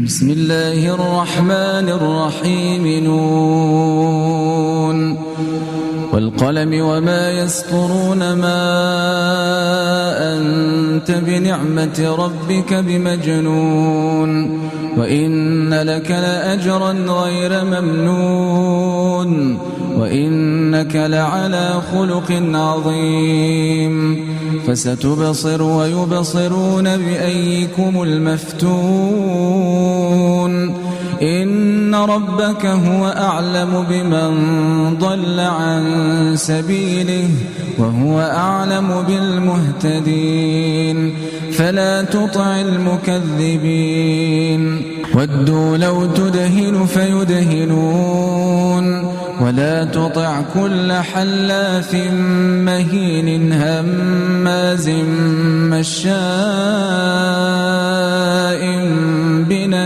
بسم الله الرحمن الرحيم نون والقلم وما يسطرون ما أنت بنعمة ربك بمجنون وإن لك لأجرا غير ممنون وإنك لعلى خلق عظيم فستبصر ويبصرون بأيكم المفتون إن ربك هو أعلم بمن ضل عن سبيله وهو أعلم بالمهتدين فلا تطع المكذبين ودوا لو تدهن فيدهنون ولا تطع كل حلاف مهين هماز مشاء